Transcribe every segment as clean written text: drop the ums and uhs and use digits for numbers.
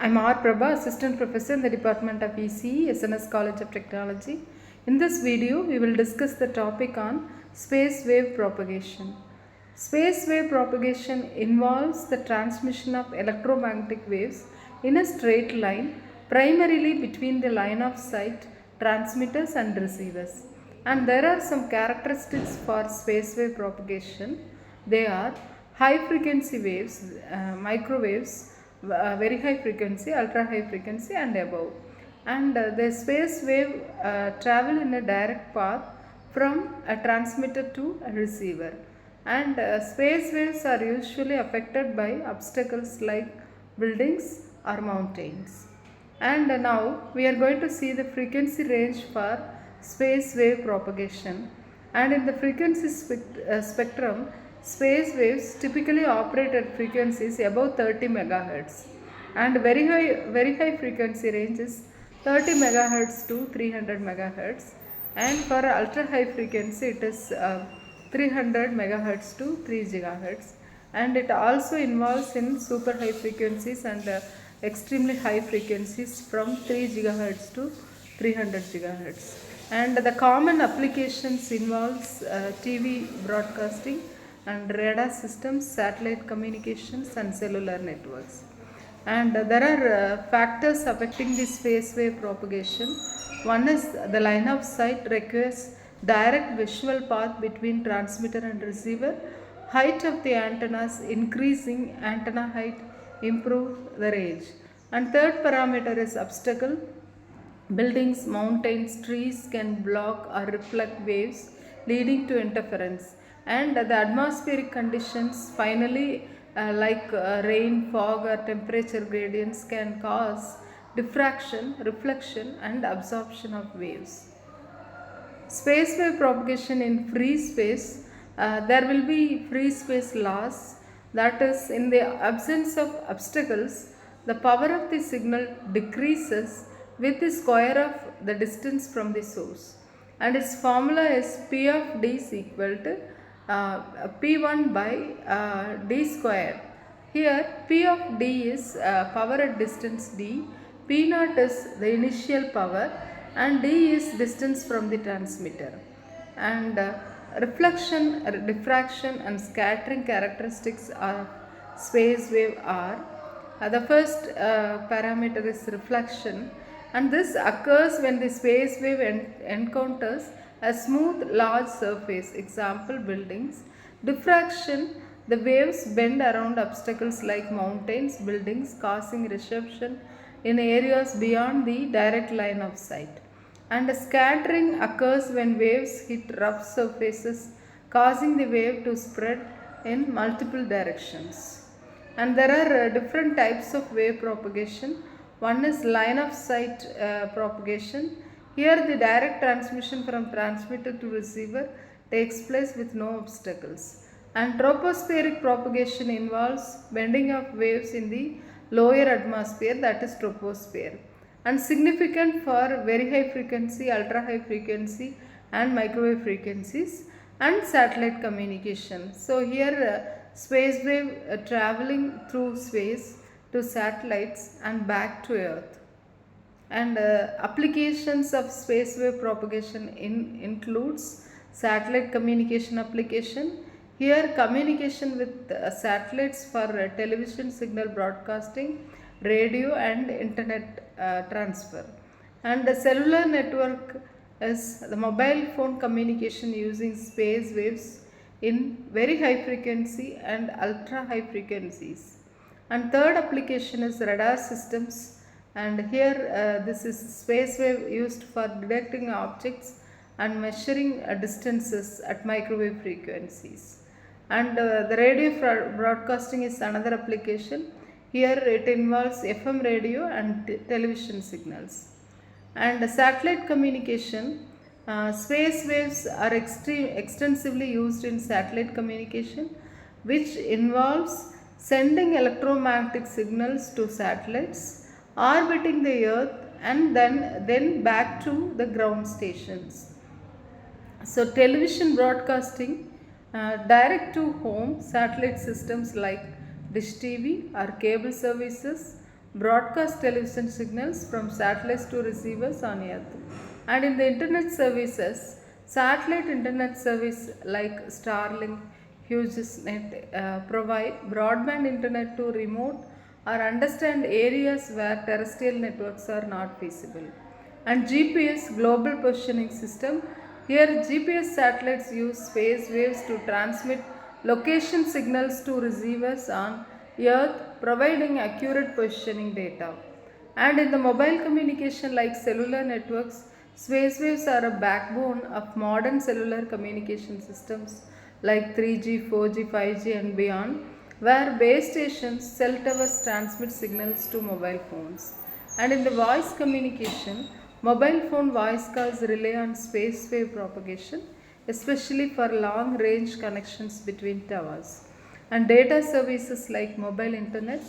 I'm R. Prabha, Assistant Professor in the Department of ECE, SNS College of Technology. In this video, we will discuss the topic on space wave propagation. Space wave propagation involves the transmission of electromagnetic waves in a straight line, primarily between the line of sight transmitters and receivers. And there are some characteristics for space wave propagation. They are high frequency waves, microwaves, very high frequency, ultra high frequency and above. And the space wave travel in a direct path from a transmitter to a receiver. And space waves are usually affected by obstacles like buildings or mountains. And now we are going to see the frequency range for space wave propagation. And in the frequency spectrum, space waves typically operate at frequencies above 30 megahertz, and very high frequency range is 30 megahertz to 300 megahertz, and for ultra high frequency it is 300 megahertz to 3 gigahertz, and it also involves in super high frequencies and extremely high frequencies from 3 gigahertz to 300 gigahertz. And the common applications involves TV broadcasting and radar systems, satellite communications and cellular networks. And there are factors affecting this space wave propagation. One is the line of sight requires direct visual path between transmitter and receiver. Height of the antennas, increasing antenna height improve the range. And third parameter is obstacle. Buildings, mountains, trees can block or reflect waves, leading to interference. And the atmospheric conditions finally like rain, fog or temperature gradients can cause diffraction, reflection and absorption of waves. Space wave propagation in free space, there will be free space loss, that is, in the absence of obstacles, the power of the signal decreases with the square of the distance from the source, and its formula is P of D is equal to P1 by D square. Here P of D is power at distance D, P0 is the initial power and D is distance from the transmitter. And reflection, diffraction and scattering characteristics of space wave are the first parameter is reflection, and this occurs when the space wave encounters a smooth large surface, example buildings. Diffraction, the waves bend around obstacles like mountains, buildings, causing reception in areas beyond the direct line of sight. And scattering occurs when waves hit rough surfaces, causing the wave to spread in multiple directions. And there are different types of wave propagation. One is line of sight propagation. Here the direct transmission from transmitter to receiver takes place with no obstacles. And tropospheric propagation involves bending of waves in the lower atmosphere, that is troposphere, and significant for very high frequency, ultra high frequency and microwave frequencies and satellite communication. So here space wave traveling through space to satellites and back to earth. And applications of space wave propagation includes satellite communication application. Here communication with satellites for television signal broadcasting, radio and internet transfer. And the cellular network is the mobile phone communication using space waves in very high frequency and ultra high frequencies. And third application is radar systems, and here this is space wave used for detecting objects and measuring distances at microwave frequencies. And the radio broadcasting is another application. Here it involves FM radio and television signals. And satellite communication, space waves are extensively used in satellite communication, which involves sending electromagnetic signals to satellites orbiting the earth and then back to the ground stations. So television broadcasting, direct to home satellite systems like dish TV or cable services broadcast television signals from satellites to receivers on Earth. And in the internet services, satellite internet service like Starlink, HughesNet provide broadband internet to remote or understand areas where terrestrial networks are not feasible. And GPS global positioning system. Here GPS satellites use space waves to transmit location signals to receivers on Earth, providing accurate positioning data. And in the mobile communication like cellular networks, space waves are a backbone of modern cellular communication systems like 3G, 4G, 5G and beyond, where base stations, cell towers transmit signals to mobile phones. And in the voice communication, mobile phone voice calls rely on space wave propagation, especially for long range connections between towers. And data services like mobile internet,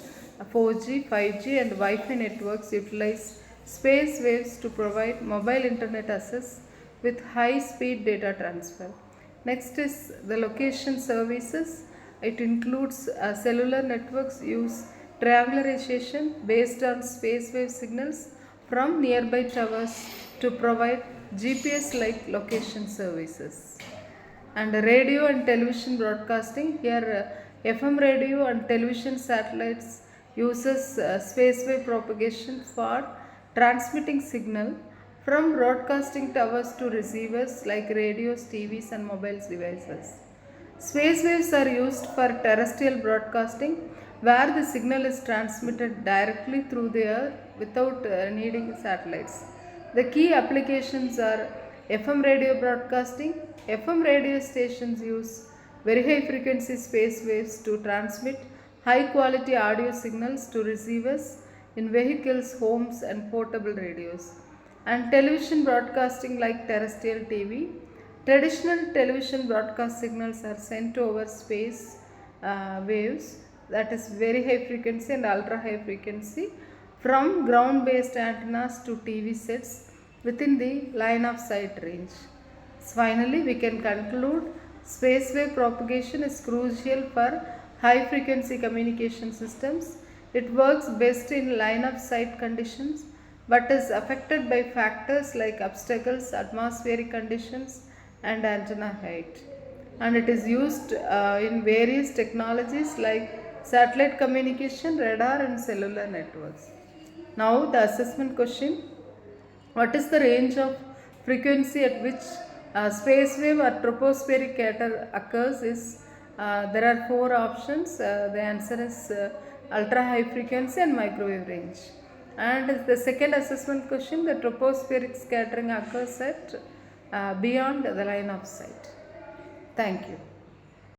4G, 5G, and Wi Fi networks utilize space waves to provide mobile internet access with high speed data transfer. Next is the location services. It includes cellular networks use triangularization based on space wave signals from nearby towers to provide GPS like location services. And radio and television broadcasting, here FM radio and television satellites uses space wave propagation for transmitting signal from broadcasting towers to receivers like radios, TVs and mobile devices. Space waves are used for terrestrial broadcasting where the signal is transmitted directly through the air without needing satellites. The key applications are FM radio broadcasting. FM radio stations use very high frequency space waves to transmit high quality audio signals to receivers in vehicles, homes and portable radios. And television broadcasting like terrestrial TV. Traditional television broadcast signals are sent over space waves, that is very high frequency and ultra high frequency, from ground based antennas to TV sets within the line of sight range. Finally, we can conclude space wave propagation is crucial for high frequency communication systems. It works best in line of sight conditions but is affected by factors like obstacles, atmospheric conditions and antenna height. And it is used in various technologies like satellite communication, radar and cellular networks. Now the assessment question: what is the range of frequency at which space wave or tropospheric scatter occurs? There are four options. The answer is ultra high frequency and microwave range. And the second assessment question: the tropospheric scattering occurs at beyond the line of sight. Thank you.